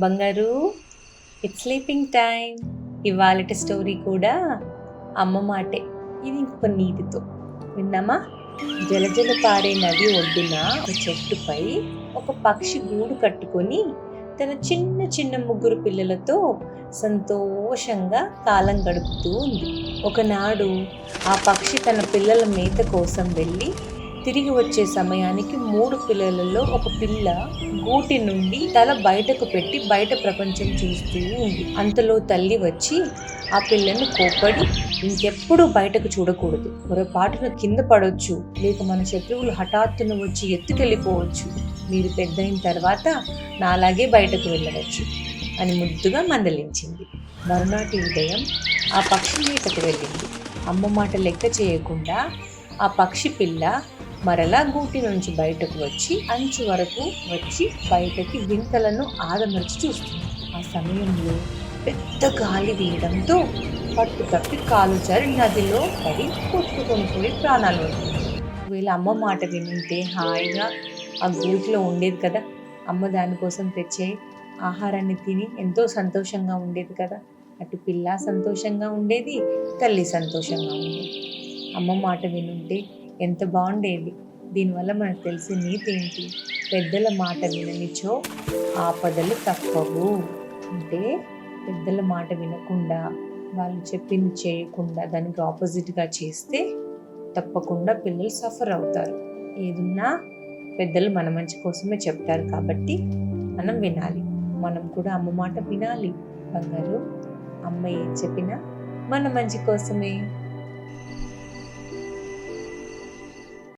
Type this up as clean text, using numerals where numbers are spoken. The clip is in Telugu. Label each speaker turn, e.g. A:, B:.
A: బంగారు, ఇట్స్ స్లీపింగ్ టైం. ఇవాళటి స్టోరీ కూడా అమ్మ మాటే. ఇది ఇంకొక నీతితో విన్నామా? జలజల పారే నది ఒడ్డున ఒక చెట్టుపై ఒక పక్షి గూడు కట్టుకొని తన చిన్న చిన్న ముగ్గురు పిల్లలతో సంతోషంగా కాలం గడుపుతూ ఉంది. ఒకనాడు ఆ పక్షి తన పిల్లల మేత కోసం వెళ్ళి తిరిగి వచ్చే సమయానికి 3 పిల్లలలో ఒక పిల్ల గూటి నుండి తల బయటకు పెట్టి బయట ప్రపంచం చూస్తూ ఉంది. అంతలో తల్లి వచ్చి ఆ పిల్లను కోప్పడి, ఇంకెప్పుడు బయటకు చూడకూడదు, పొరపాటున కింద పడొచ్చు, లేక మన శత్రువులు హఠాత్తున వచ్చి ఎత్తుకెళ్ళిపోవచ్చు, మీరు పెద్దయిన తర్వాత నాలాగే బయటకు వెళ్ళవచ్చు అని ముద్దుగా మందలించింది. మరునాటి ఉదయం ఆ పక్షి మేతకు వెళ్ళింది. అమ్మ మాట లెక్క చేయకుండా ఆ పక్షి పిల్ల మరలా గూటి నుంచి బయటకు వచ్చి అంచు వరకు వచ్చి బయటకి వింతలను ఆదమర్చి చూస్తుంది. ఆ సమయంలో పెద్ద గాలి వీయడంతో పట్టు తప్పి కాలు జారి నదిలో పడి కొట్టుకొని పోయి ప్రాణాలు వదిలింది. వీళ్ళ అమ్మ మాట వినుంటే హాయిగా ఆ గూటిలో ఉండేది కదా. అమ్మ దానికోసం తెచ్చే ఆహారాన్ని తిని ఎంతో సంతోషంగా ఉండేది కదా. అటు పిల్ల సంతోషంగా ఉండేది, తల్లి సంతోషంగా ఉండేది. అమ్మ మాట వినుంటే ఎంత బాగుండేది. దీనివల్ల మనకు తెలిసే నీతి ఏంటి? పెద్దల మాట విననిచో ఆపదలు తప్పవు. అంటే పెద్దల మాట వినకుండా, వాళ్ళు చెప్పింది చేయకుండా దానికి ఆపోజిట్గా చేస్తే తప్పకుండా పిల్లలు సఫర్ అవుతారు. ఏదున్నా పెద్దలు మన మంచి కోసమే చెప్తారు కాబట్టి మనం వినాలి. మనం కూడా అమ్మ మాట వినాలి బంగారు. అమ్మ ఏం చెప్పినా మన మంచి కోసమే.